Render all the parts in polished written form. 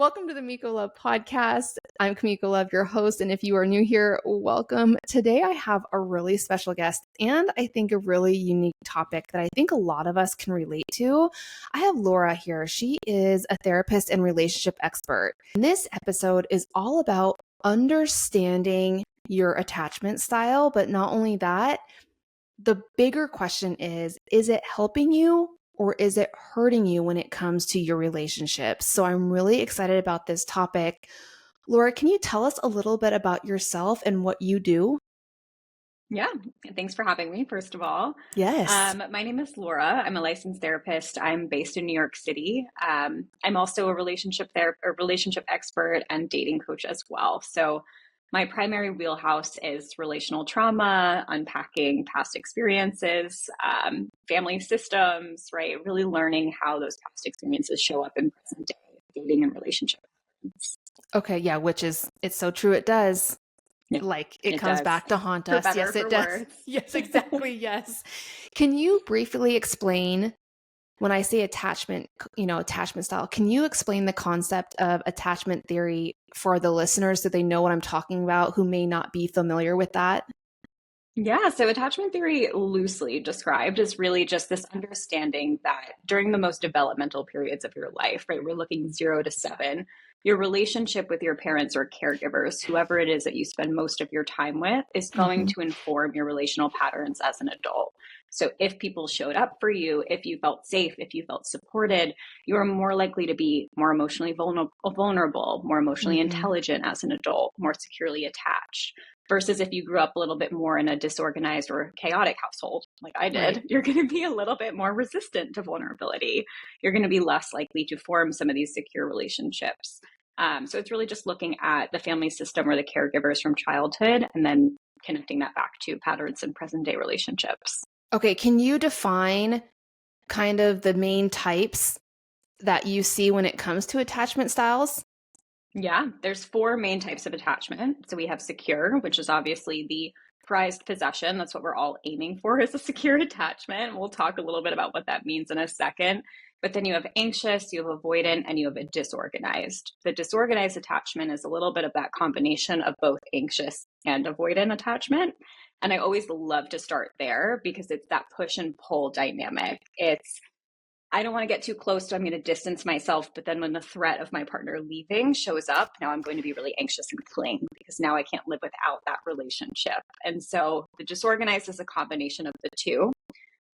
Welcome to the Miko Love podcast. I'm Kumiko Love, your host. And if you are new here, welcome. Today, I have a really special guest and I think a really unique topic that I think a lot of us can relate to. I have Laura here. She is a therapist and relationship expert. And this episode is all about understanding your attachment style. But not only that, the bigger question is it helping you? Or is it hurting you when it comes to your relationships? So I'm really excited about this topic. Laura, can you tell us a little bit about yourself and what you do? Yeah, thanks for having me, first of all. Yes. My name is Laura. I'm a licensed therapist. I'm based in New York City. I'm also a relationship expert and dating coach as well. So my primary wheelhouse is relational trauma, unpacking past experiences, family systems, right? Really learning how those past experiences show up in present day dating and relationship. Okay, yeah, it's so true. It does. Yeah, Like it comes does. back to haunt For us. better Yes, or it for does. worse. Yes, exactly. Yes. Can you briefly explain when I say attachment style, can you explain the concept of attachment theory for the listeners so they know what I'm talking about who may not be familiar with that? Yeah, so attachment theory, loosely described, is really just this understanding that during the most developmental periods of your life, right, we're looking 0 to 7, your relationship with your parents or caregivers, whoever it is that you spend most of your time with, is going to inform your relational patterns as an adult. So if people showed up for you, if you felt safe, if you felt supported, you are more likely to be more emotionally vulnerable, more emotionally intelligent as an adult, more securely attached. Versus if you grew up a little bit more in a disorganized or chaotic household, like I did, right, you're going to be a little bit more resistant to vulnerability. You're going to be less likely to form some of these secure relationships. So it's really just looking at the family system or the caregivers from childhood and then connecting that back to patterns in present day relationships. Okay, can you define kind of the main types that you see when it comes to attachment styles? Yeah, there's 4 main types of attachment. So we have secure, which is obviously the prized possession. That's what we're all aiming for, is a secure attachment. We'll talk a little bit about what that means in a second. But then you have anxious, you have avoidant, and you have a disorganized. The disorganized attachment is a little bit of that combination of both anxious and avoidant attachment. And I always love to start there because it's that push and pull dynamic. I don't want to get too close, so I'm going to distance myself. But then when the threat of my partner leaving shows up, now I'm going to be really anxious and cling because now I can't live without that relationship. And so the disorganized is a combination of the two,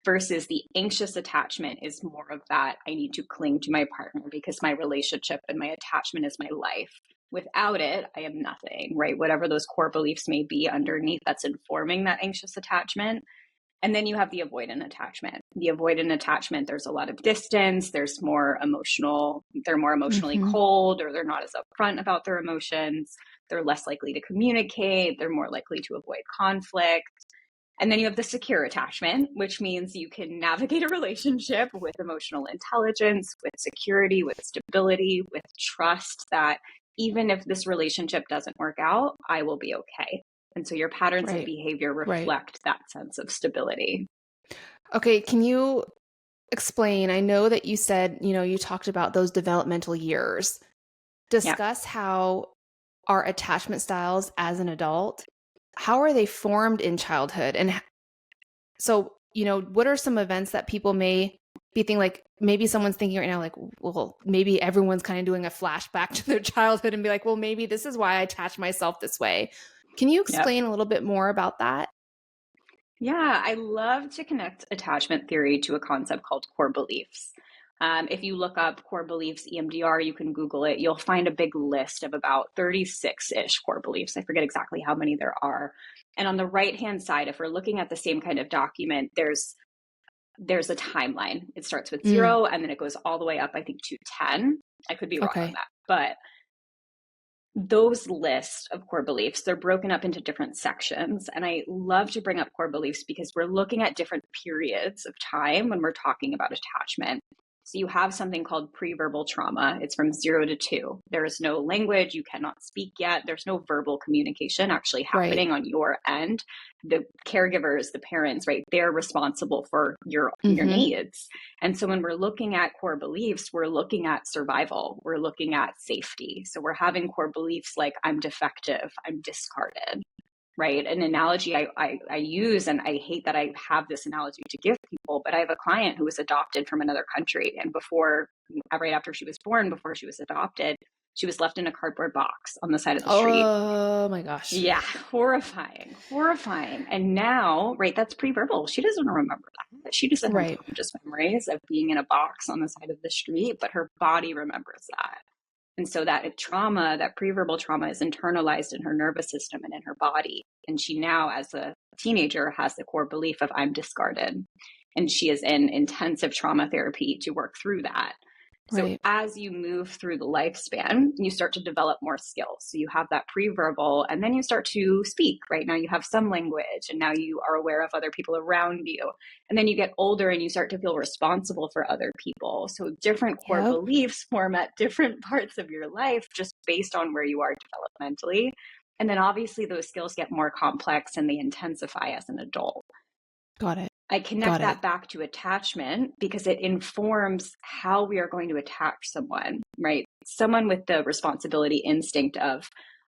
versus the anxious attachment is more of that I need to cling to my partner because my relationship and my attachment is my life. Without it, I am nothing, right? Whatever those core beliefs may be underneath that's informing that anxious attachment. And then you have the avoidant attachment. The avoidant attachment, there's a lot of distance. There's more emotional, they're more emotionally cold, or they're not as upfront about their emotions. They're less likely to communicate. They're more likely to avoid conflict. And then you have the secure attachment, which means you can navigate a relationship with emotional intelligence, with security, with stability, with trust that even if this relationship doesn't work out, I will be okay. And so your patterns of behavior reflect that sense of stability. Okay, can you explain? I know that you said, you talked about those developmental years. Discuss how our attachment styles as an adult, how are they formed in childhood? And so, what are some events that people may be thinking, like maybe someone's thinking right now, like, well, maybe everyone's kind of doing a flashback to their childhood and be like, well, maybe this is why I attach myself this way. Can you explain a little bit more about that? Yeah, I love to connect attachment theory to a concept called core beliefs. If you look up core beliefs, EMDR, you can Google it. You'll find a big list of about 36-ish core beliefs. I forget exactly how many there are. And on the right-hand side, if we're looking at the same kind of document, there's a timeline. It starts with 0 and then it goes all the way up, I think, to 10. I could be wrong on that, but those lists of core beliefs, they're broken up into different sections. And I love to bring up core beliefs because we're looking at different periods of time when we're talking about attachment. So you have something called pre-verbal trauma. It's from 0 to 2. There is no language. You cannot speak yet. There's no verbal communication actually happening on your end. The caregivers, the parents, right? They're responsible for your needs. And so when we're looking at core beliefs, we're looking at survival. We're looking at safety. So we're having core beliefs like I'm defective, I'm discarded. Right. An analogy I use, and I hate that I have this analogy to give people, but I have a client who was adopted from another country. And right after she was born, before she was adopted, she was left in a cardboard box on the side of the street. Oh my gosh. Yeah. Horrifying. And now, right, that's pre-verbal. She doesn't remember that. She doesn't have conscious memories of being in a box on the side of the street, but her body remembers that. And so that trauma, that pre-verbal trauma, is internalized in her nervous system and in her body. And she now, as a teenager, has the core belief of I'm discarded. And she is in intensive trauma therapy to work through that. So as you move through the lifespan, you start to develop more skills. So you have that pre-verbal, and then you start to speak. Right now you have some language, and now you are aware of other people around you. And then you get older and you start to feel responsible for other people. So different core beliefs form at different parts of your life, just based on where you are developmentally. And then obviously those skills get more complex and they intensify as an adult. Got it. I connect that back to attachment because it informs how we are going to attach someone, right? Someone with the responsibility instinct of,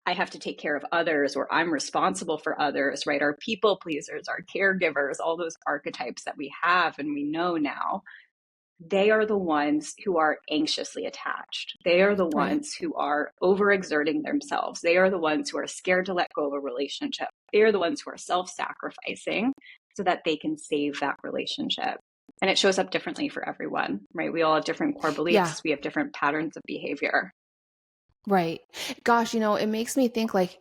I have to take care of others, or I'm responsible for others, right? Our people pleasers, our caregivers, all those archetypes that we have and we know now, they are the ones who are anxiously attached. They are the ones who are overexerting themselves. They are the ones who are scared to let go of a relationship. They are the ones who are self-sacrificing so that they can save that relationship. And it shows up differently for everyone, right? We all have different core beliefs. Yeah. We have different patterns of behavior. Right. Gosh, it makes me think like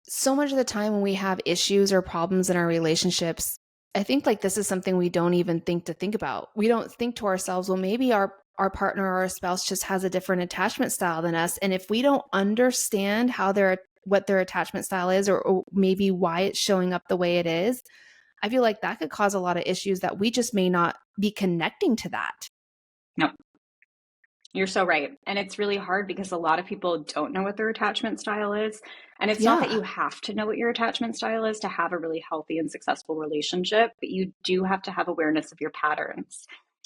so much of the time when we have issues or problems in our relationships, I think like this is something we don't even think about. We don't think to ourselves, well, maybe our partner or our spouse just has a different attachment style than us. And if we don't understand what their attachment style is, or maybe why it's showing up the way it is, I feel like that could cause a lot of issues that we just may not be connecting to that. No, you're so right. And it's really hard because a lot of people don't know what their attachment style is. And it's not that you have to know what your attachment style is to have a really healthy and successful relationship, but you do have to have awareness of your patterns.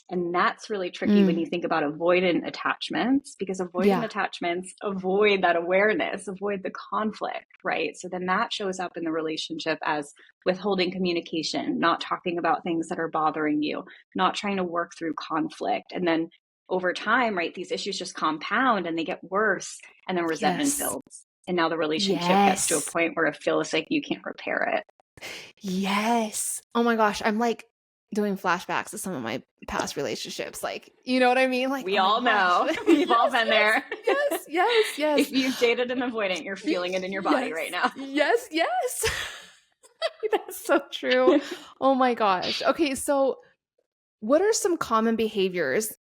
And that's really tricky when you think about avoidant attachments, because avoidant attachments avoid that awareness, avoid the conflict, right? So then that shows up in the relationship as withholding communication, not talking about things that are bothering you, not trying to work through conflict. And then over time, right, these issues just compound and they get worse, and then resentment builds. And now the relationship gets to a point where it feels like you can't repair it. Yes. Oh my gosh. I'm like doing flashbacks to some of my past relationships. Like, you know what I mean? Like we all know. We've all been there. Yes. If you've dated an avoidant, you're feeling it in your body right now. Yes. That's so true. Oh my gosh. Okay. So what are some common behaviors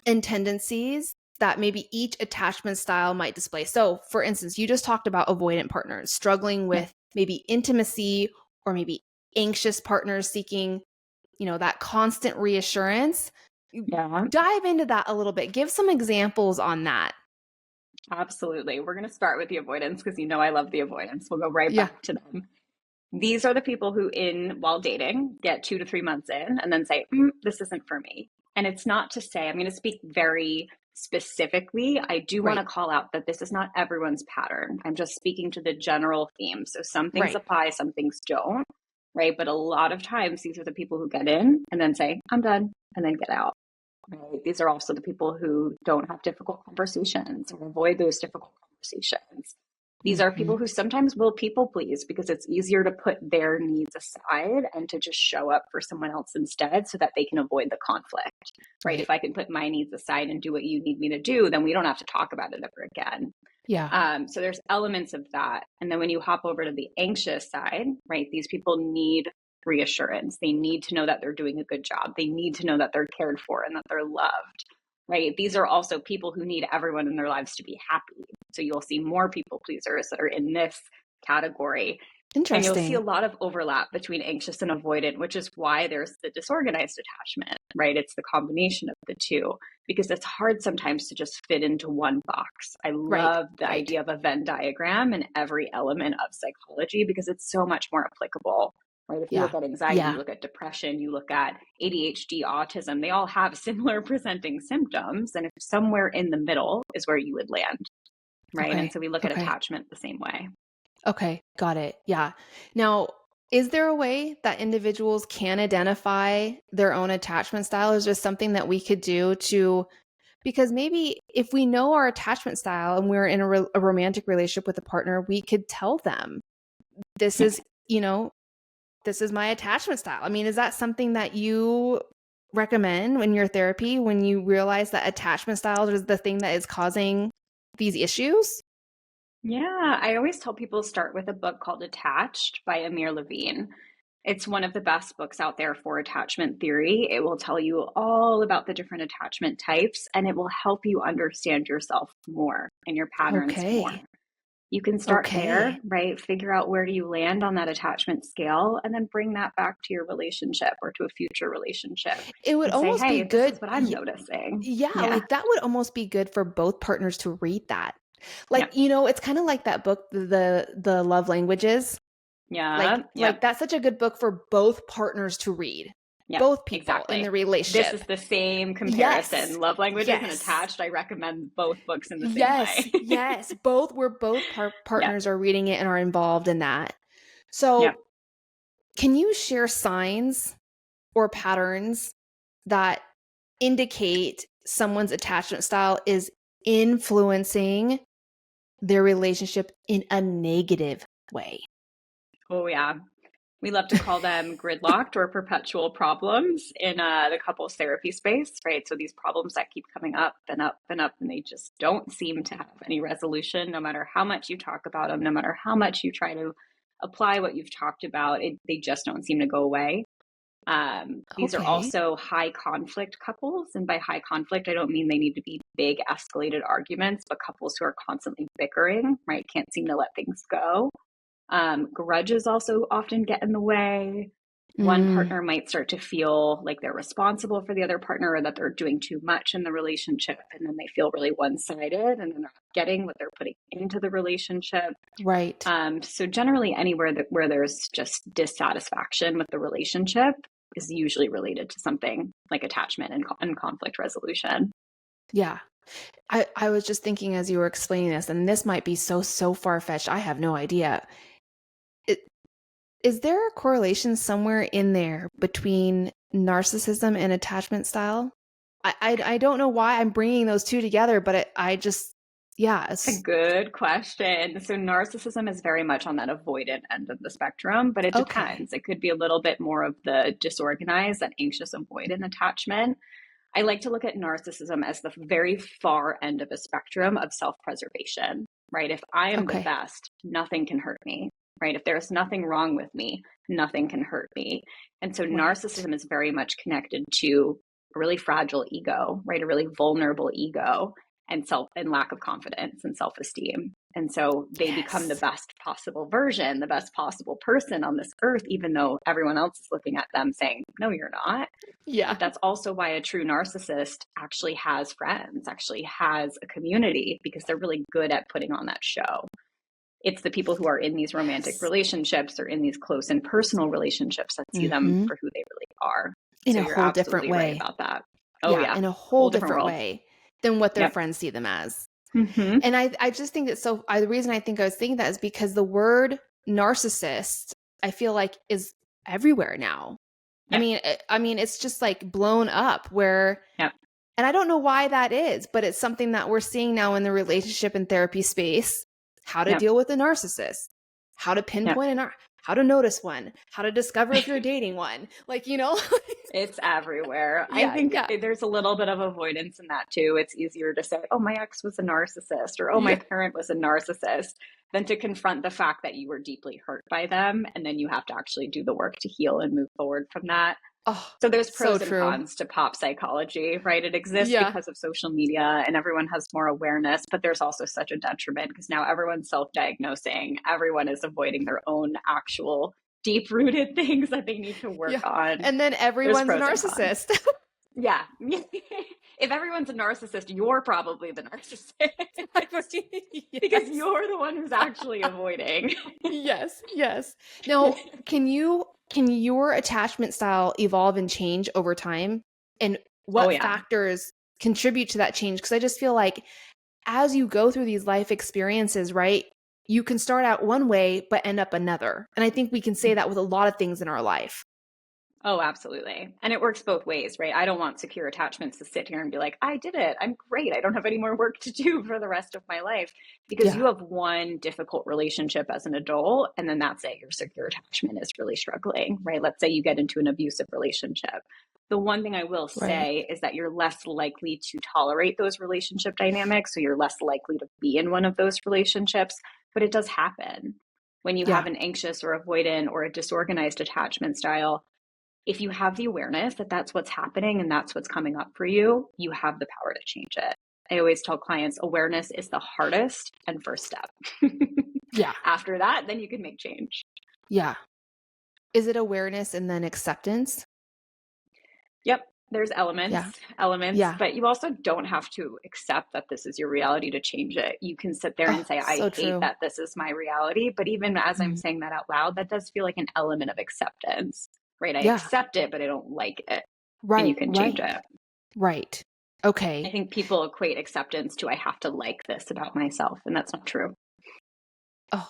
and tendencies that maybe each attachment style might display? So for instance, you just talked about avoidant partners struggling with maybe intimacy, or maybe anxious partners seeking, that constant reassurance. Dive into that a little bit. Give some examples on that. Absolutely. We're going to start with the avoidance because I love the avoidance. We'll go right back to them. These are the people who while dating get 2 to 3 months in and then say, this isn't for me. And it's not to say, I'm going to speak very specifically. I do want to call out that this is not everyone's pattern. I'm just speaking to the general theme. So some things apply, some things don't. Right. But a lot of times these are the people who get in and then say, I'm done, and then get out. Right. These are also the people who don't have difficult conversations or avoid those difficult conversations. These are people who sometimes will people please because it's easier to put their needs aside and to just show up for someone else instead so that they can avoid the conflict. Right. If I can put my needs aside and do what you need me to do, then we don't have to talk about it ever again. Yeah. So there's elements of that. And then when you hop over to the anxious side, right, these people need reassurance. They need to know that they're doing a good job. They need to know that they're cared for and that they're loved, right? These are also people who need everyone in their lives to be happy. So you'll see more people pleasers that are in this category. And you'll see a Interesting. lot of overlap between anxious and avoidant, which is why there's the disorganized attachment, right? It's the combination of the two, because it's hard sometimes to just fit into one box. I Right. love the Right. idea of a Venn diagram in every element of psychology because it's so much more applicable, right? If you Yeah. look at anxiety, you Yeah. look at depression, you look at ADHD, autism, they all have similar presenting symptoms. And if somewhere in the middle is where you would land, right? And Okay. so we look at Okay. attachment the same way. Okay. Got it. Yeah. Now, is there a way that individuals can identify their own attachment style? Is there something that we could do to, because maybe if we know our attachment style and we're in a romantic relationship with a partner, we could tell them, this Yeah. is, you know, this is my attachment style. I mean, is that something that you recommend in your therapy when you realize that attachment style is the thing that is causing these issues? Yeah, I always tell people start with a book called Attached by Amir Levine. It's one of the best books out there for attachment theory. It will tell you all about the different attachment types and it will help you understand yourself more and your patterns more. Okay. You can start there, Okay. right? Figure out where do you land on that attachment scale and then bring that back to your relationship or to a future relationship It would and say, almost be hey, this is good. what I'm noticing. Yeah, Yeah. like that would almost be good for both partners to read that. Like, Yep. it's kind of like that book, the Love Languages. Yeah. Like Yep. that's such a good book for both partners to read. Yep, Both people in the exactly. This relationship. is the same Yes. comparison. Love languages and Yes. attached. I recommend both books in the same Yes. way. Yes. Both where both Yep, partners are reading it and are involved in that. So, yep. can you share signs or patterns that indicate someone's attachment style is influencing their relationship in a negative way? Oh, yeah. We love to call them gridlocked or perpetual problems in the couples therapy space, right? So these problems that keep coming up and up and up, and they just don't seem to have any resolution, no matter how much you talk about them, no matter how much you try to apply what you've talked about, they just don't seem to go away. These are Okay. also high conflict couples. And by high conflict, I don't mean they need to be big escalated arguments, but couples who are constantly bickering, right? Can't seem to let things go. Grudges also often get in the way. One Mm, partner might start to feel like they're responsible for the other partner or that they're doing too much in the relationship. And then they feel really one sided and they're not getting what they're putting into the relationship. right. So generally, anywhere where there's just dissatisfaction with the relationship is usually related to something like attachment and conflict resolution. Yeah. I was just thinking as you were explaining this, and this might be so far-fetched. I have no idea. It, is there a correlation somewhere in there between narcissism and attachment style? I don't know why I'm bringing those two together, but I just, yeah, A good question. So narcissism is very much on that avoidant end of the spectrum, but it okay. depends. It could be a little bit more of the disorganized and anxious avoidant attachment. I like to look at narcissism as the very far end of a spectrum of self-preservation, right? If I am the Okay. best, nothing can hurt me, right? If there's nothing wrong with me, nothing can hurt me. And so Right. narcissism is very much connected to a really fragile ego, right? A really vulnerable ego and lack of confidence and self-esteem. And so they become the Yes. best possible version, the best possible person on this earth, even though everyone else is looking at them saying, no, you're not. Yeah. But that's also why a true narcissist actually has friends, actually has a community, because they're really good at putting on that show. It's the people who are in these romantic Yes. relationships or in these close and personal relationships that see them Mhm. for who they really are. In So a you're whole different absolutely right way. about that. Oh, Yeah, yeah. in a Whole whole different different world. way than what their Yep. friends see them as. Mm-hmm. And I just think that the reason I think I was thinking that is because the word narcissist, I feel like, is everywhere now. Yep. I mean, it's just like blown up where, Yep. and I don't know why that is, but it's something that we're seeing now in the relationship and therapy space. How to Yep. deal with a narcissist, how to Yep. pinpoint how to notice one, how to discover if you're dating one. Like, It's everywhere. I yeah, think yeah, there's a little bit of avoidance in that too. It's easier to say, oh, my ex was a narcissist, or oh, my yeah. parent was a narcissist, than to confront the fact that you were deeply hurt by them. And then you have to actually do the work to heal and move forward from that. Oh, So there's so pros and true. cons to pop psychology, right? It exists Yeah. because of social media and everyone has more awareness, but there's also such a detriment because now everyone's self-diagnosing. Everyone is avoiding their own actual deep-rooted things that they need to work Yeah. on. And then There's everyone's a pros and cons. narcissist. Yeah. If everyone's a narcissist, you're probably the narcissist because Yes. you're the one who's actually avoiding. Yes. Yes. Now, can your attachment style evolve and change over time? And Oh, what yeah. factors contribute to that change? Because I just feel like as you go through these life experiences, right, you can start out one way, but end up another. And I think we can say that with a lot of things in our life. Oh, absolutely. And it works both ways, right? I don't want secure attachments to sit here and be like, I did it. I'm great. I don't have any more work to do for the rest of my life because Yeah. you have one difficult relationship as an adult. And then that's it. Your secure attachment is really struggling, right? Let's say you get into an abusive relationship. The one thing I will Right. say is that you're less likely to tolerate those relationship dynamics. So you're less likely to be in one of those relationships, but it does happen. When you have Yeah. an anxious or avoidant or a disorganized attachment style, if you have the awareness that that's what's happening and that's what's coming up for you, you have the power to change it. I always tell clients awareness is the hardest and first step. Yeah. After that, then you can make change. Yeah. Is it awareness and then acceptance? Yep, there's Yeah. elements, Yeah. but you also don't have to accept that this is your reality to change it. You can sit there and Oh, say, I so hate true. that this is my reality. But even as I'm Mm. saying that out loud, that does feel like an element of acceptance, right? I Yeah. accept it, but I don't like it. And you Right. can change Right. it. Right. I Okay. think people equate acceptance to I have to like this about myself, and that's not true. Oh,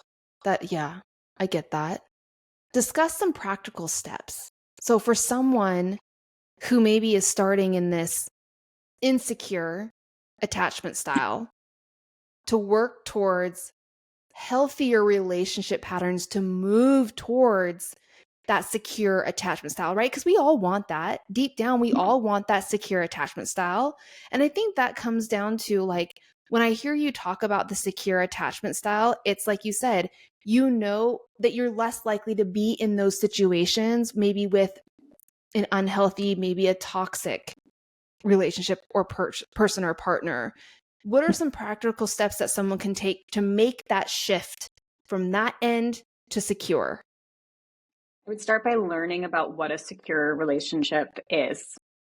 yeah, I get that. Discuss some practical steps. So for someone who maybe is starting in this insecure attachment style to work towards healthier relationship patterns to move towards that secure attachment style, right? Because we all want that. Deep down, we Yeah. all want that secure attachment style. And I think that comes down to like when I hear you talk about the secure attachment style, it's like you said, you know that you're less likely to be in those situations, maybe with an unhealthy, maybe a toxic relationship or person or partner. What are some practical steps that someone can take to make that shift from that end to secure? I would start by learning about what a secure relationship is,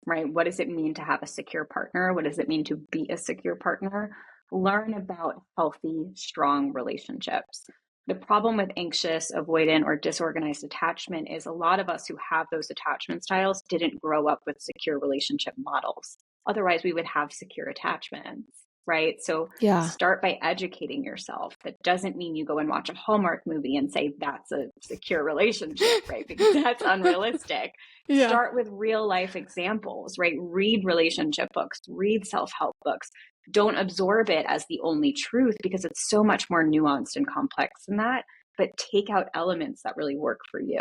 right? What does it mean to have a secure partner? What does it mean to be a secure partner? Learn about healthy, strong relationships. The problem with anxious, avoidant, or disorganized attachment is a lot of us who have those attachment styles didn't grow up with secure relationship models. Otherwise, we would have secure attachments, right? So Yeah. start by educating yourself. That doesn't mean you go and watch a Hallmark movie and say that's a secure relationship, right? Because that's unrealistic. Yeah. Start with real life examples, right? Read relationship books, read self help books. Don't absorb it as the only truth because it's so much more nuanced and complex than that. But take out elements that really work for you.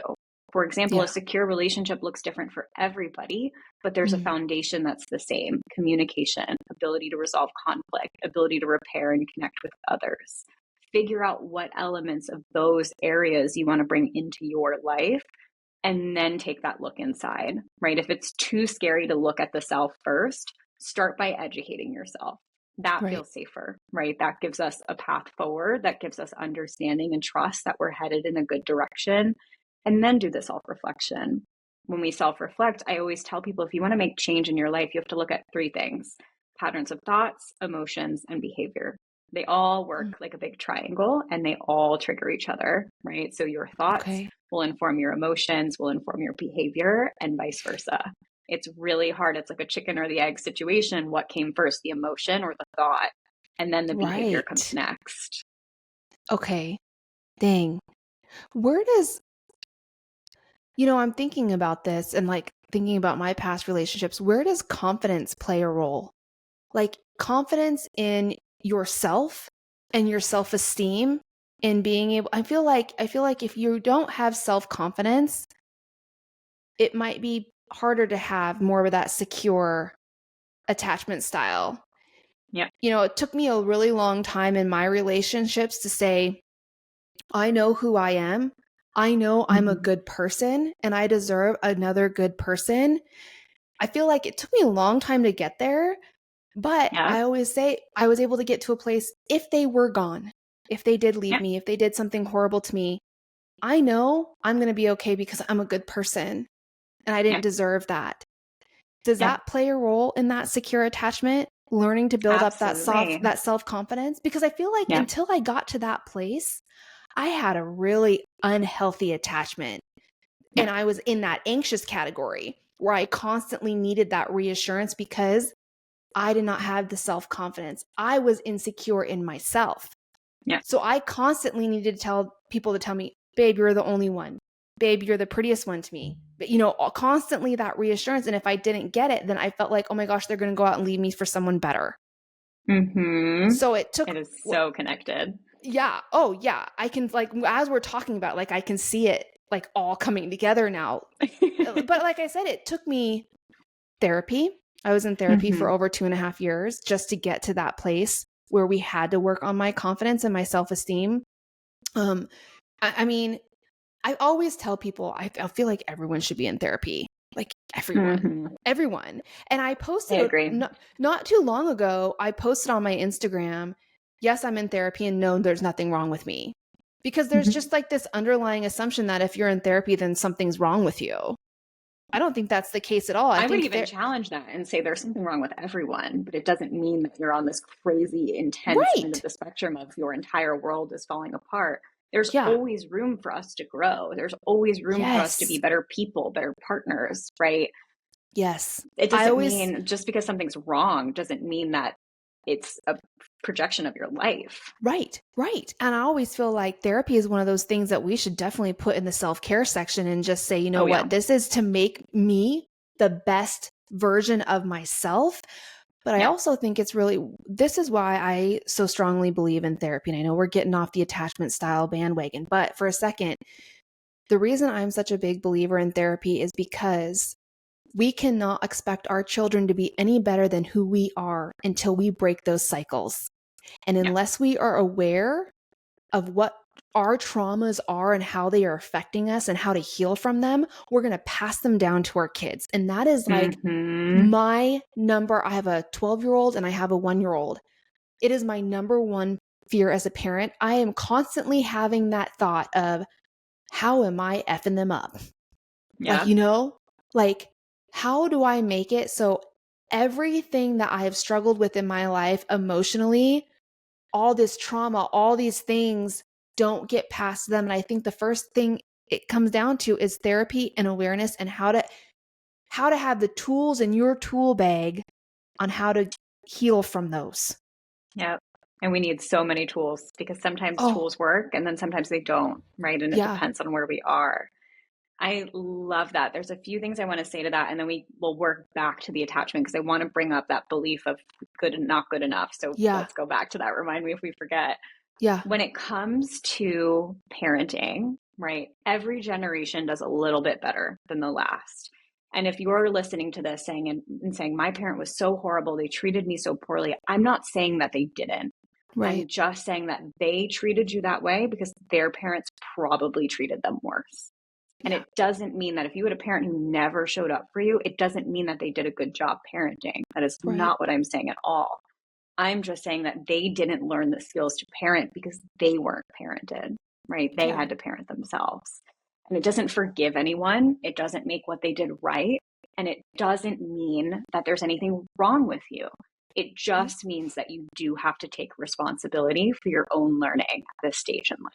For example, a Yeah. secure relationship looks different for everybody, but there's a Mm. foundation that's the same: communication, ability to resolve conflict, ability to repair and connect with others. Figure out what elements of those areas you want to bring into your life and then take that look inside, right? If it's too scary to look at the self first, start by educating yourself. That Right. feels safer, right? That gives us a path forward, that gives us understanding and trust that we're headed in a good direction. And then do the self reflection. When we self reflect, I always tell people if you want to make change in your life, you have to look at three things: patterns of thoughts, emotions, and behavior. They all work Mm. like a big triangle and they all trigger each other, right? So your thoughts Okay. will inform your emotions, will inform your behavior, and vice versa. It's really hard. It's like a chicken or the egg situation. What came first, the emotion or the thought? And then the behavior comes Right. next. Okay. Dang. Where does, I'm thinking about this and like thinking about my past relationships. Where does confidence play a role? Like confidence in yourself and your self-esteem and being able, I feel like if you don't have self-confidence, it might be harder to have more of that secure attachment style. Yeah. It took me a really long time in my relationships to say, I know who I am. I know I'm a Mhm. good person and I deserve another good person. I feel like it took me a long time to get there, but Yeah. I always say I was able to get to a place if they were gone, if they did leave Yeah. me, if they did something horrible to me, I know I'm going to be okay because I'm a good person and I Yeah. didn't deserve that. Does Yeah. that play a role in that secure attachment? Learning to build up Absolutely. that self-confidence? Because I feel like Yeah. until I got to that place, I had a really unhealthy attachment. Yeah. And I was in that anxious category where I constantly needed that reassurance because I did not have the self-confidence. I was insecure in myself. Yeah. So I constantly needed to tell people to tell me, babe, you're the only one. Babe, you're the prettiest one to me. But, constantly that reassurance. And if I didn't get it, then I felt like, oh my gosh, they're going to go out and leave me for someone better. Mm-hmm. So it took, It is so connected. yeah. Oh, yeah. I can, like, as we're talking about, like, I can see it, like, all coming together now. But like I said, it took me therapy. I was in therapy for Mm-hmm. over 2.5 years just to get to that place where we had to work on my confidence and my self-esteem. I mean, I always tell people I feel like everyone should be in therapy, like Mm-hmm. everyone. And I I posted agree. not too long ago. I posted on my Instagram, yes, I'm in therapy, and no, there's nothing wrong with me, because there's Mm-hmm. just like this underlying assumption that if you're in therapy, then something's wrong with you. I don't think that's the case at all. I I would think even there, challenge that and say there's something wrong with everyone, but it doesn't mean that you're on this crazy, intense end of right? the spectrum of your entire world is falling apart. There's Yeah. always room for us to grow. There's always room for us to be Yes. better people, better partners, right? Yes. It I doesn't always mean just because something's wrong doesn't mean that it's a projection of your life. Right, right. And I always feel like therapy is one of those things that we should definitely put in the self-care section and just say, you know Oh, yeah. what, this is to make me the best version of myself. But I Yeah. also think this is why I so strongly believe in therapy. And I know we're getting off the attachment style bandwagon, but for a second, the reason I'm such a big believer in therapy is because we cannot expect our children to be any better than who we are until we break those cycles. And Yeah. unless we are aware of what our traumas are and how they are affecting us and how to heal from them, we're going to pass them down to our kids. And that is like Mm-hmm. my number. I have a 12-year-old and I have a 1-year-old. It is my number one fear as a parent. I am constantly having that thought of, how am I effing them up? Like, Yeah. like, how do I make it so everything that I have struggled with in my life emotionally, all this trauma, all these things don't get past them? And I think the first thing it comes down to is therapy and awareness, and how to have the tools in your tool bag on how to heal from those. Yeah. And we need so many tools because sometimes Oh, tools work and then sometimes they don't, right? And it yeah. depends on where we are. I love that. There's a few things I want to say to that, and then we will work back to the attachment because I want to bring up that belief of good and not good enough. So Yeah. let's go back to that. Remind me if we forget. Yeah. When it comes to parenting, right, every generation does a little bit better than the last. And if you're listening to this and saying, my parent was so horrible, they treated me so poorly, I'm not saying that they didn't. I'm Right. just saying that they treated you that way because their parents probably treated them worse. And Yeah. it doesn't mean that if you had a parent who never showed up for you, it doesn't mean that they did a good job parenting. That is Right. not what I'm saying at all. I'm just saying that they didn't learn the skills to parent because they weren't parented, right? They Yeah. had to parent themselves. And it doesn't forgive anyone. It doesn't make what they did right. And it doesn't mean that there's anything wrong with you. It Right. just means that you do have to take responsibility for your own learning at this stage in life.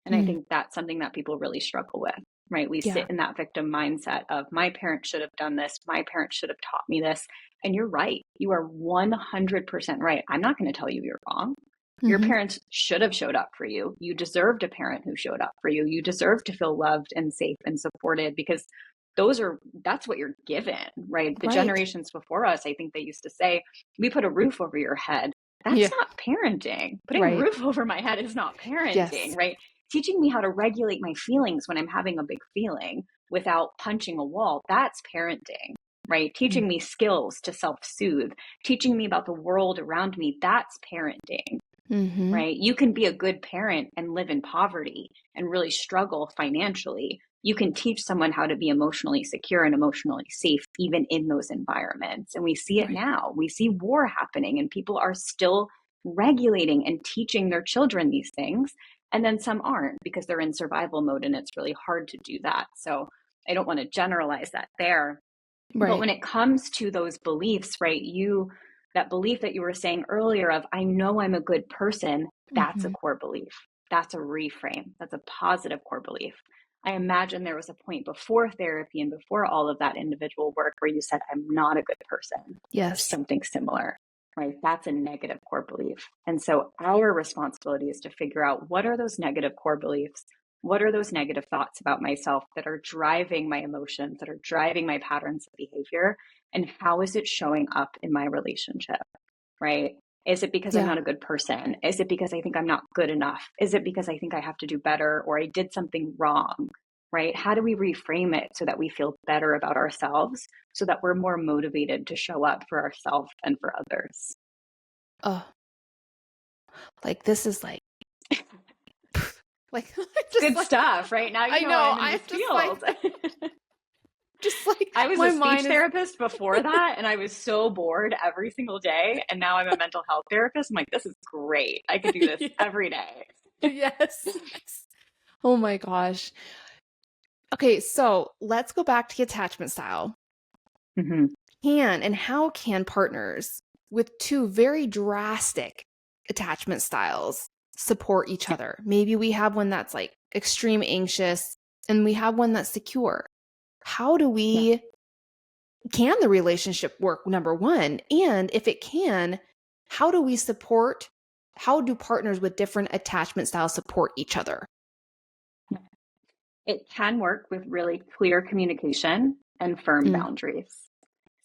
And I Mm. think that's something that people really struggle with, right? We Yeah. sit in that victim mindset of my parents should have done this, my parents should have taught me this. And you're right. You are 100% right. I'm not going to tell you you're wrong. Your Mm-hmm. parents should have showed up for you. You deserved a parent who showed up for you. You deserve to feel loved and safe and supported because that's what you're given, right? The Right. generations before us, I think they used to say, we put a roof over your head. That's Yeah. not parenting. Putting a Right. roof over my head is not parenting, Yes. right? Teaching me how to regulate my feelings when I'm having a big feeling without punching a wall, that's parenting, right? Mm. Teaching me skills to self-soothe, teaching me about the world around me, that's parenting. Mm-hmm. right? You can be a good parent and live in poverty and really struggle financially. You can teach someone how to be emotionally secure and emotionally safe, even in those environments. And we see it Right. now. We see war happening, and people are still regulating and teaching their children these things. And then some aren't because they're in survival mode, and it's really hard to do that. So I don't want to generalize that there. But Right. when it comes to those beliefs, right, that belief that you were saying earlier of, I know I'm a good person, that's a Mm-hmm. core belief. That's a reframe. That's a positive core belief. I imagine there was a point before therapy and before all of that individual work where you said, I'm not a good person, or Yes. something similar, right? That's a negative core belief. And so our responsibility is to figure out, what are those negative core beliefs? What are those negative thoughts about myself that are driving my emotions, that are driving my patterns of behavior? And how is it showing up in my relationship, right? Is it because I'm Yeah. not a good person? Is it because I think I'm not good enough? Is it because I think I have to do better, or I did something wrong, right? How do we reframe it so that we feel better about ourselves, so that we're more motivated to show up for ourselves and for others? Oh, like this is like just Good like stuff, right? Now you I know why know. I'm in I'm this just like field. just like I was a my speech mind is therapist before that, and I was so bored every single day. And now I'm a mental health therapist. I'm like, this is great. I could do this yeah. every day. Yes. Yes. Oh my gosh. Okay, so let's go back to the attachment style. Mm-hmm. How can partners with two very drastic attachment styles support each other? Maybe we have one that's like extreme anxious and we have one that's secure. How do Yeah. can the relationship work, number one? And if it can, how do we support, how do partners with different attachment styles support each other? It can work with really clear communication and firm Mm, boundaries.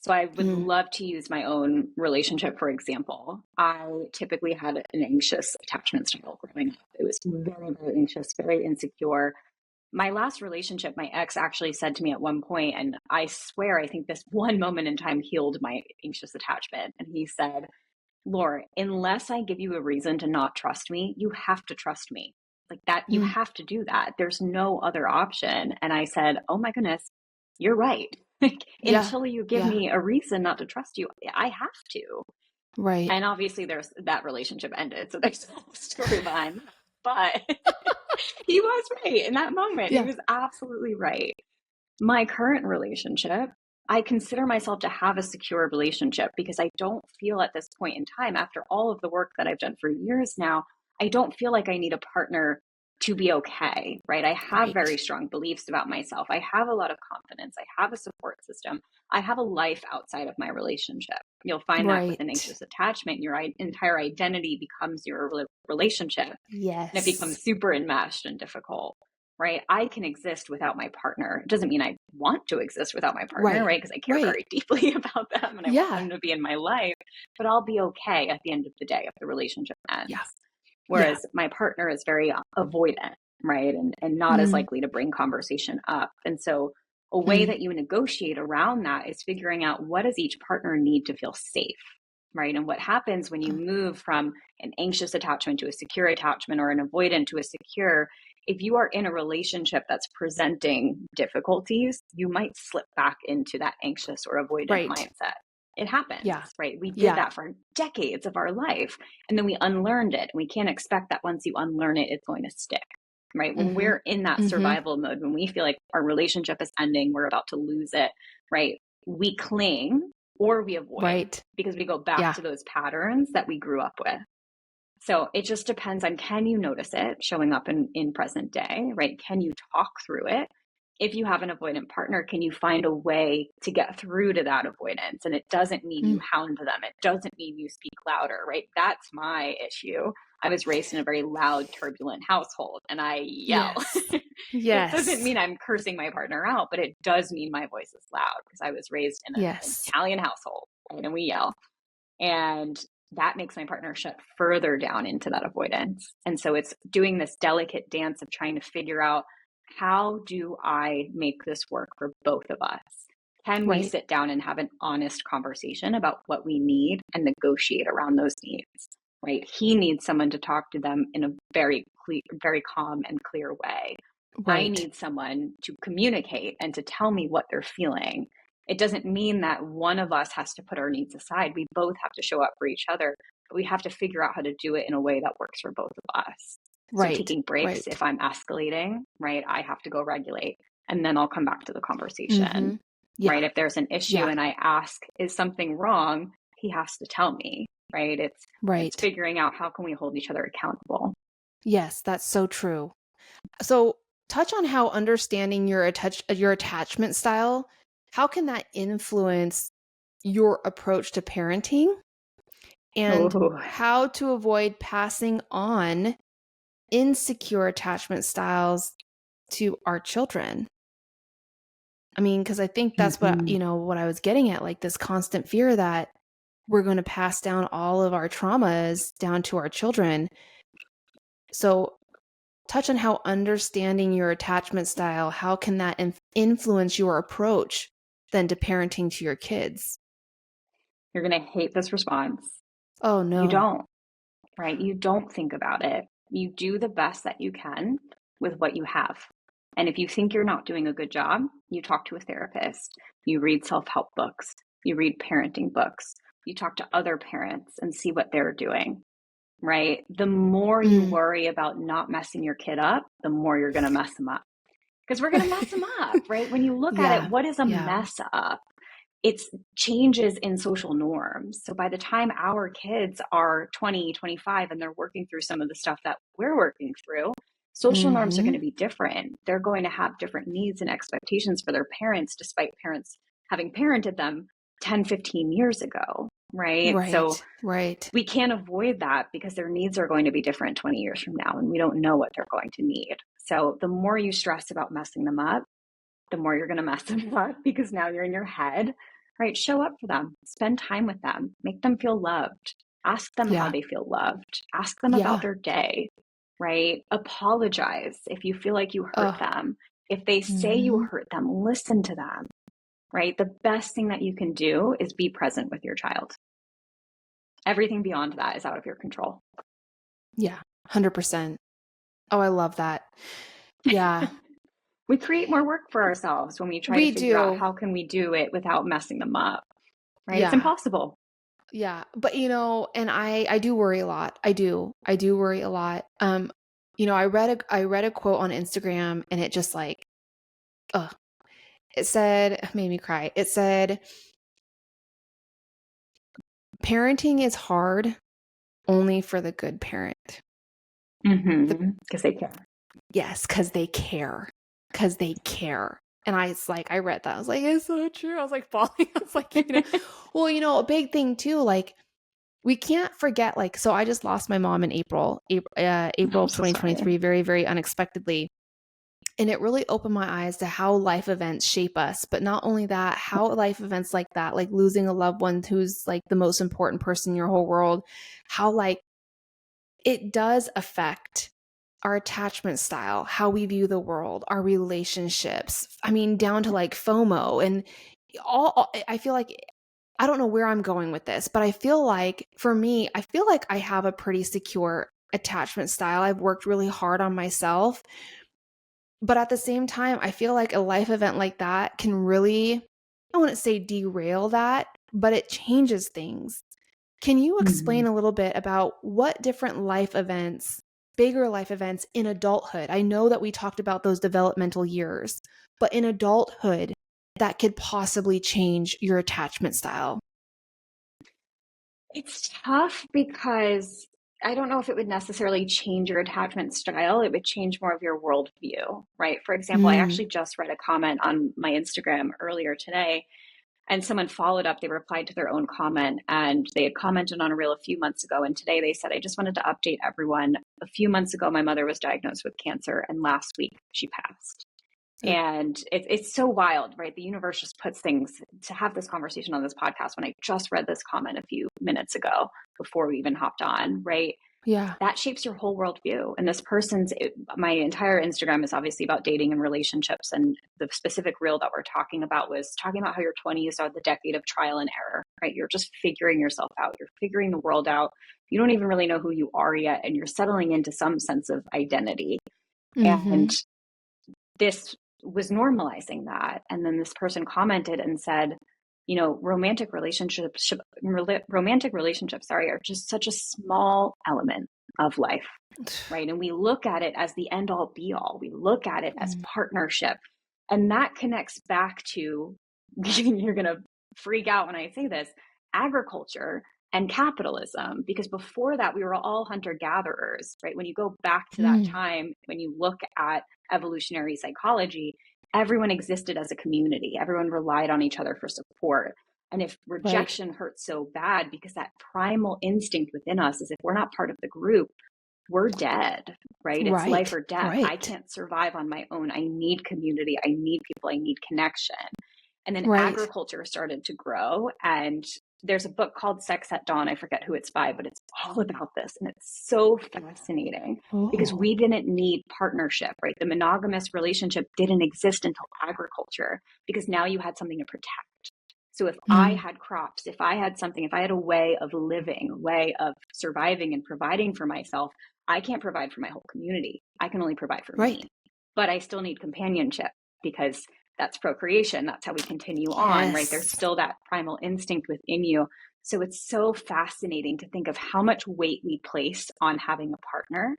So I would mm, love to use my own relationship, for example. I typically had an anxious attachment style growing up. It was very, very anxious, very insecure. My last relationship, my ex actually said to me at one point, and I swear, I think this one moment in time healed my anxious attachment. And he said, Laura, unless I give you a reason to not trust me, you have to trust me. Like that, you mm. have to do that. There's no other option. And I said, oh my goodness, you're right. Like, Yeah. until you give Yeah. me a reason not to trust you, I have to. Right. And obviously, there's that relationship ended. So there's a whole story behind that. But he was right in that moment. He Yeah. was absolutely right. My current relationship, I consider myself to have a secure relationship because I don't feel at this point in time, after all of the work that I've done for years now, I don't feel like I need a partner to be okay, right? I have very Right. strong beliefs about myself. I have a lot of confidence. I have a support system. I have a life outside of my relationship. You'll find that with an Right. anxious attachment, your entire identity becomes your relationship, and it Yes. becomes super enmeshed and difficult, right? I can exist without my partner. It doesn't mean I want to exist without my partner, Right. right? Because I care Right. very deeply about them and I want Yeah. them to be in my life, but I'll be okay at the end of the day if the relationship Yeah. ends. Yeah. Whereas my partner is very avoidant, right? And not as Mm, likely to bring conversation up. And so a way mm, that you negotiate around that is figuring out, what does each partner need to feel safe, right? And what happens when you mm. move from an anxious attachment to a secure attachment, or an avoidant to a secure, if you are in a relationship that's presenting difficulties, you might slip back into that anxious or avoidant Right. mindset. It happens, Yeah. right? We did Yeah. that for decades of our life, and then we unlearned it. And we can't expect that once you unlearn it, it's going to stick, right? When Mm-hmm. we're in that Mm-hmm. survival mode, when we feel like our relationship is ending, we're about to lose it, right? We cling or we avoid, Right. because we go back Yeah. to those patterns that we grew up with. So it just depends on, can you notice it showing up in present day, right? Can you talk through it? If you have an avoidant partner, can you find a way to get through to that avoidance? And it doesn't mean you Mm. hound them. It doesn't mean you speak louder, right? That's my issue. I was raised in a very loud, turbulent household, and I yell. Yes. It doesn't Yes. mean I'm cursing my partner out, but it does mean my voice is loud because I was raised in an Yes. Italian household, right? And we yell. And that makes my partner shut further down into that avoidance. And so it's doing this delicate dance of trying to figure out, how do I make this work for both of us? Can we Right. sit down and have an honest conversation about what we need and negotiate around those needs? right? He needs someone to talk to them in a very clear, very calm and clear way. I Right. need someone to communicate and to tell me what they're feeling. It doesn't mean that one of us has to put our needs aside. We both have to show up for each other, but we have to figure out how to do it in a way that works for both of us. So Right. taking breaks, Right. if I'm escalating, right, I have to go regulate and then I'll come back to the conversation, Mm-hmm. Yeah. right? If there's an issue Yeah. and I ask, is something wrong? He has to tell me, right? It's Right. figuring out how can we hold each other accountable. Yes, that's so true. So touch on how understanding your attachment style, how can that influence your approach to parenting and Ooh. how to avoid passing on insecure attachment styles to our children. I mean, because I think that's what, Mhm. what I was getting at, like this constant fear that we're going to pass down all of our traumas down to our children. So touch on how understanding your attachment style, how can that influence your approach then to parenting to your kids? You're going to hate this response. Oh, You no. don't, right? You don't think about it. You do the best that you can with what you have. And if you think you're not doing a good job, you talk to a therapist, you read self-help books, you read parenting books, you talk to other parents and see what they're doing, right? The more you Mm. worry about not messing your kid up, the more you're going to mess them up. Because we're going to mess them up, right? When you look at it, Yeah. what is a Yeah. mess up? It's changes in social norms. So by the time our kids are 20, 25, and they're working through some of the stuff that we're working through, social norms are going Mm-hmm. to be different. They're going to have different needs and expectations for their parents, despite parents having parented them 10, 15 years ago, right? So Right. Right. we can't avoid that because their needs are going to be different 20 years from now, and we don't know what they're going to need. So the more you stress about messing them up, the more you're going to mess them up because now you're in your head, right? Show up for them, spend time with them, make them feel loved, ask them how Yeah. they feel loved, ask them about Yeah. their day, right? Apologize if you feel like you hurt Oh. them. If they say you Mm-hmm. hurt them, listen to them, right? The best thing that you can do is be present with your child. Everything beyond that is out of your control. Yeah. 100%. Oh, I love that. Yeah. We create more work for ourselves when we try to We figure out do. how can we do it without messing them up, right? It's Yeah. impossible. Yeah. But and I do worry a lot. I do worry a lot. I read a quote on Instagram and it just like, it made me cry. It said, parenting is hard only for the good parent. Because they care. Yes, because they care. Because they care. And I read that. I was like, it's so true. I was like falling. I was like, well, a big thing too, like we can't forget, like, so I just lost my mom in April I'm of so sorry. 2023, very, very unexpectedly. And it really opened my eyes to how life events shape us. But not only that, how life events like that, like losing a loved one who's like the most important person in your whole world, how like it does affect our attachment style, how we view the world, our relationships. I mean, down to like FOMO and I feel like, I don't know where I'm going with this, but I feel like for me, I feel like I have a pretty secure attachment style. I've worked really hard on myself. But at the same time, I feel like a life event like that can really, I wouldn't say derail that, but it changes things. Can you Mhm. explain a little bit about what different life events, bigger life events in adulthood? I know that we talked about those developmental years, but in adulthood, that could possibly change your attachment style. It's tough because I don't know if it would necessarily change your attachment style. It would change more of your worldview, right? For example, I Mm. actually just read a comment on my Instagram earlier today, and someone followed up. They replied to their own comment, and they had commented on a reel a few months ago. And today they said, I just wanted to update everyone. A few months ago, my mother was diagnosed with cancer, and last week she passed. Ugh. And it's so wild, right? The universe just puts things to have this conversation on this podcast when I just read this comment a few minutes ago before we even hopped on, right? Yeah. that shapes your whole worldview. And this my entire Instagram is obviously about dating and relationships. And the specific reel that we're talking about was talking about how your 20s are the decade of trial and error, right? You're just figuring yourself out. You're figuring the world out. You don't even really know who you are yet. And you're settling into some sense of identity. Mm-hmm. And this was normalizing that. And then this person commented and said, romantic relationships, are just such a small element of life, right? And we look at it as the end all be all. We look at it as partnership. And that connects back to, you're going to freak out when I say this, agriculture and capitalism, because before that, we were all hunter gatherers, right? When you go back to that time, when you look at evolutionary psychology, everyone existed as a community. Everyone relied on each other for support. And if rejection hurts so bad, because that primal instinct within us is if we're not part of the group, we're dead, right? It's life or death. I can't survive on my own. I need community. I need people. I need connection. And then agriculture started to grow. And there's a book called Sex at Dawn. I forget who it's by, but it's all about this. And it's so fascinating because we didn't need partnership, right? The monogamous relationship didn't exist until agriculture, because now you had something to protect. So if I had crops, if I had something, if I had a way of living, a way of surviving and providing for myself, I can't provide for my whole community. I can only provide for me. But I still need companionship, because that's procreation. That's how we continue on, right? There's still that primal instinct within you. So it's so fascinating to think of how much weight we place on having a partner.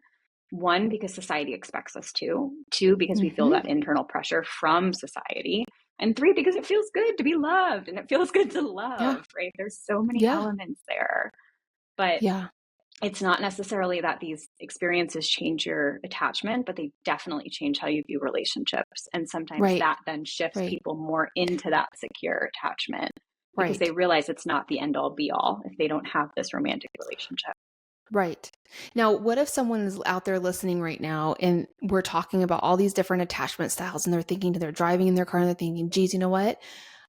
One, because society expects us to. Two, because we feel that internal pressure from society. And three, because it feels good to be loved and it feels good to love, right? There's so many elements there. But it's not necessarily that these experiences change your attachment, but they definitely change how you view relationships. And sometimes that then shifts people more into that secure attachment, because they realize it's not the end all be all if they don't have this romantic relationship. Right. Now, what if someone is out there listening right now and we're talking about all these different attachment styles, and they're driving in their car and they're thinking, geez, you know what?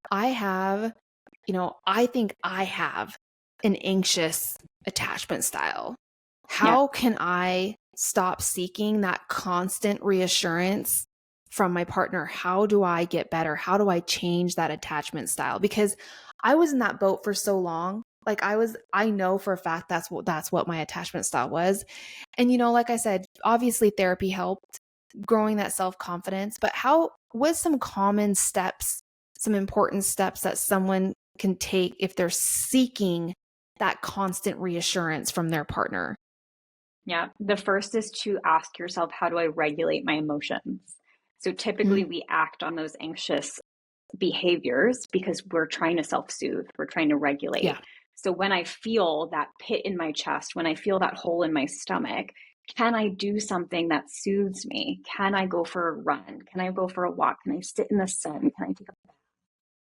I think I have an anxious attachment style. How can I stop seeking that constant reassurance from my partner? How do I get better? How do I change that attachment style? Because I was in that boat for so long. Like I know for a fact that's what my attachment style was. And like I said, obviously therapy helped growing that self-confidence, but what's some common steps, some important steps that someone can take if they're seeking that constant reassurance from their partner? Yeah. The first is to ask yourself, how do I regulate my emotions? So typically we act on those anxious behaviors because we're trying to self-soothe, we're trying to regulate. Yeah. So when I feel that pit in my chest, when I feel that hole in my stomach, can I do something that soothes me? Can I go for a run? Can I go for a walk? Can I sit in the sun? Can I take a bath?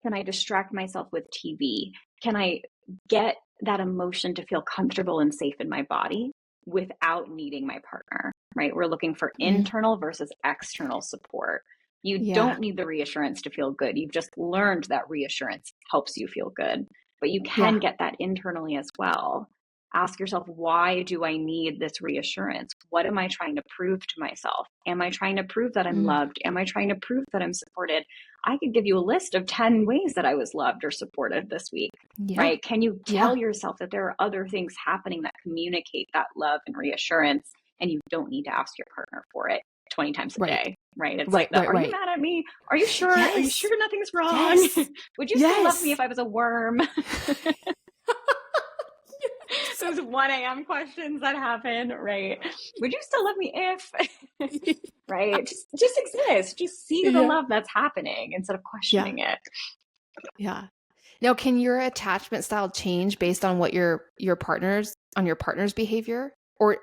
Can I distract myself with TV? Can I get that emotion to feel comfortable and safe in my body without needing my partner, right? We're looking for internal versus external support. You don't need the reassurance to feel good. You've just learned that reassurance helps you feel good, but you can get that internally as well. Ask yourself, why do I need this reassurance? What am I trying to prove to myself? Am I trying to prove that I'm loved? Am I trying to prove that I'm supported? I could give you a list of 10 ways that I was loved or supported this week, right? Can you tell yourself that there are other things happening that communicate that love and reassurance, and you don't need to ask your partner for it 20 times a day, right? It's like, are you mad at me? Are you sure? Are you sure nothing's wrong? Would you still love me if I was a worm? Those 1 a.m. questions that happen, right? Would you still love me if, right? Just exist. Just see the love that's happening instead of questioning it. Yeah. Now, can your attachment style change based on what your partner's behavior? Or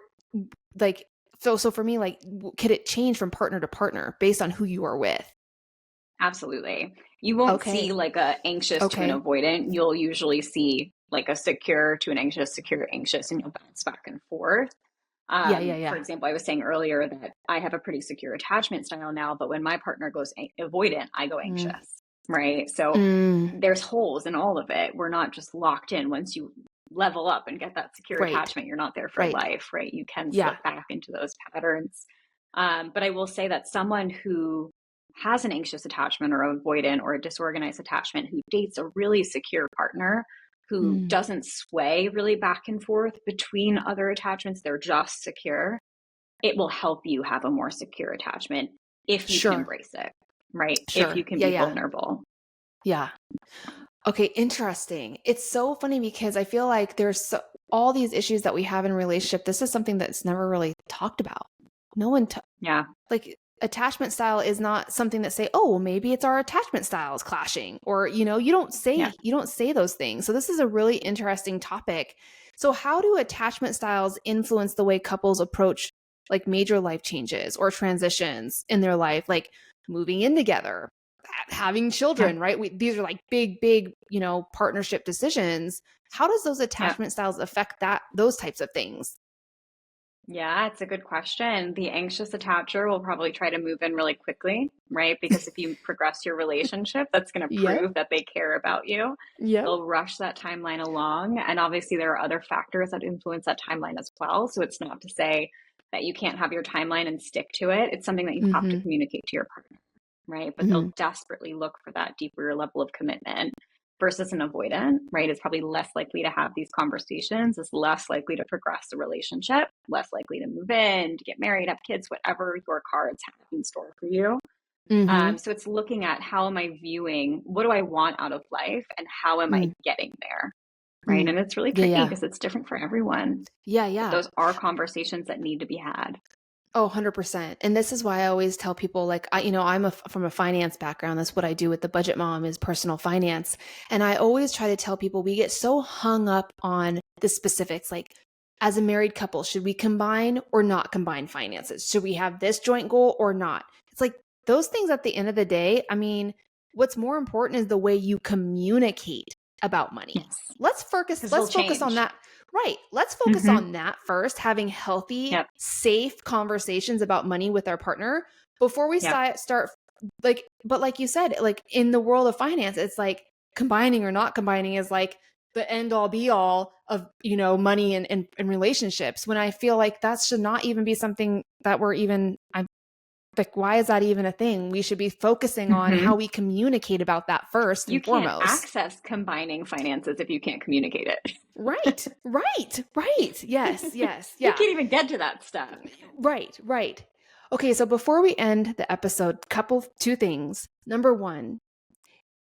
like, so for me, like, could it change from partner to partner based on who you are with? Absolutely. You won't see like a anxious to an avoidant. You'll usually see like a secure to an anxious, secure, anxious, and you'll bounce back and forth. For example, I was saying earlier that I have a pretty secure attachment style now, but when my partner goes avoidant, I go anxious, right? So there's holes in all of it. We're not just locked in. Once you level up and get that secure Right. attachment. You're not there for Right. life, right? You can Yeah. slip back into those patterns. But I will say that someone who has an anxious attachment or avoidant or a disorganized attachment who dates a really secure partner who Mm. doesn't sway really back and forth between other attachments, they're just secure, it will help you have a more secure attachment if you can Sure. embrace it, right? If Sure. you can Yeah. be Yeah. vulnerable. Yeah. Okay. Interesting. It's so funny because I feel like all these issues that we have in relationship. This is something that's never really talked about. No one, Yeah. like attachment style is not something that say, oh, well, maybe it's our attachment styles clashing, or, you don't Yeah. say those things. So this is a really interesting topic. So how do attachment styles influence the way couples approach like major life changes or transitions in their life, like moving in together, having Yeah. children, right? These are like big, partnership decisions. How does those Yeah. attachment styles affect those types of things? Yeah, it's a good question. The anxious attacher will probably try to move in really quickly, right? Because if you progress your relationship, that's going to Yep. prove that they care about you. Yep. They'll rush that timeline along. And obviously, there are other factors that influence that timeline as well. So it's not to say that you can't have your timeline and stick to it. It's something that you have to Mm-hmm. communicate to your partner, right? But Mm-hmm. they'll desperately look for that deeper level of commitment versus an avoidant, right, is probably less likely to have these conversations, is less likely to progress the relationship, less likely to move in, to get married, have kids, whatever your cards have in store for you. Mm-hmm. So it's looking at how am I viewing, what do I want out of life, and how am I getting there, right? Mm. And it's really Yeah, tricky yeah. because it's different for everyone. Yeah, But yeah. those are conversations that need to be had. Oh, 100%. And this is why I always tell people like I'm from a finance background. That's what I do with the Budget Mom is personal finance. And I always try to tell people we get so hung up on the specifics like as a married couple, should we combine or not combine finances? Should we have this joint goal or not? It's like those things at the end of the day, I mean, what's more important is the way you communicate about money. Yes. Let's Because it'll focus on change. that. Right. Let's focus on that first, having healthy, Yep. safe conversations about money with our partner before we Yep. start but like you said, like in the world of finance, it's like combining or not combining is like the end all be all of, money and relationships, when I feel like that should not even be something that I'm like, why is that even a thing? We should be focusing on how we communicate about that first You and can't foremost. access combining finances if you can't communicate it. Right. Yes, yes, You yeah. can't even get to that stuff. Right. Okay, so before we end the episode, two things. Number one,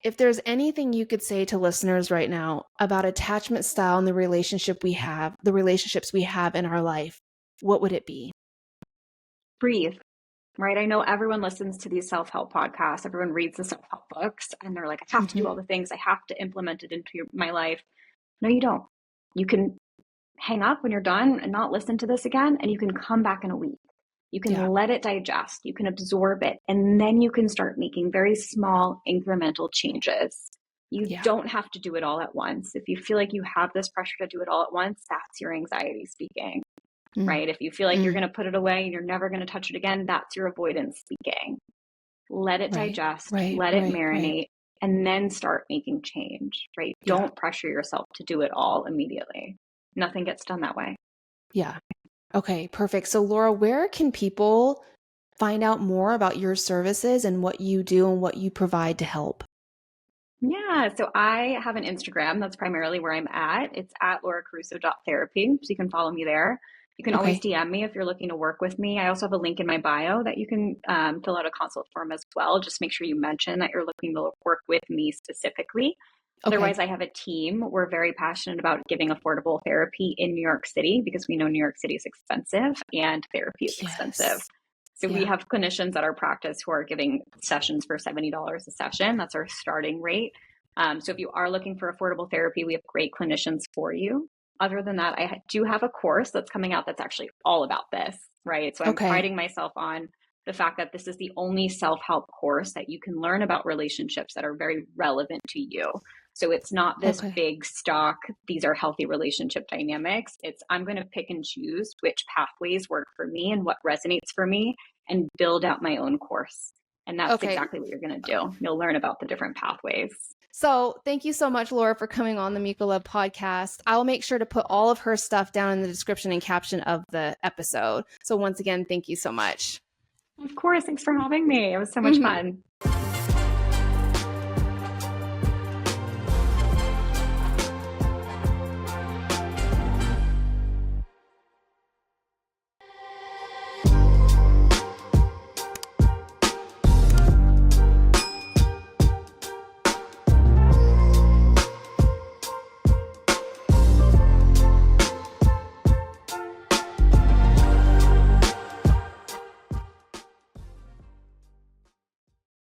if there's anything you could say to listeners right now about attachment style and the relationships we have in our life, what would it be? Breathe, right? I know everyone listens to these self-help podcasts. Everyone reads the self-help books and they're like, I have to do all the things. I have to implement it into my life. No, you don't. You can hang up when you're done and not listen to this again, and you can come back in a week. You can Yeah. let it digest, you can absorb it, and then you can start making very small incremental changes. You don't have to do it all at once. If you feel like you have this pressure to do it all at once, that's your anxiety speaking, right? If you feel like you're going to put it away and you're never going to touch it again, that's your avoidance speaking. Let it digest, let it marinate, and then start making change, right? Yeah. Don't pressure yourself to do it all immediately. Nothing gets done that way. Yeah. Okay, perfect. So Laura, where can people find out more about your services and what you do and what you provide to help? Yeah, so I have an Instagram. That's primarily where I'm at. It's at lauracaruso.therapy. So you can follow me there. You can always DM me if you're looking to work with me. I also have a link in my bio that you can fill out a consult form as well. Just make sure you mention that you're looking to work with me specifically. Otherwise, I have a team. We're very passionate about giving affordable therapy in New York City because we know New York City is expensive and therapy is expensive. So we have clinicians at our practice who are giving sessions for $70 a session. That's our starting rate. So if you are looking for affordable therapy, we have great clinicians for you. Other than that, I do have a course that's coming out that's actually all about this, right? So I'm priding myself on the fact that this is the only self-help course that you can learn about relationships that are very relevant to you. So it's not this big stock, these are healthy relationship dynamics. It's I'm going to pick and choose which pathways work for me and what resonates for me and build out my own course. And that's Okay. exactly what you're going to do. You'll learn about the different pathways. So thank you so much, Laura, for coming on the Miko Love podcast. I'll make sure to put all of her stuff down in the description and caption of the episode. So once again, thank you so much. Of course. Thanks for having me. It was so much fun.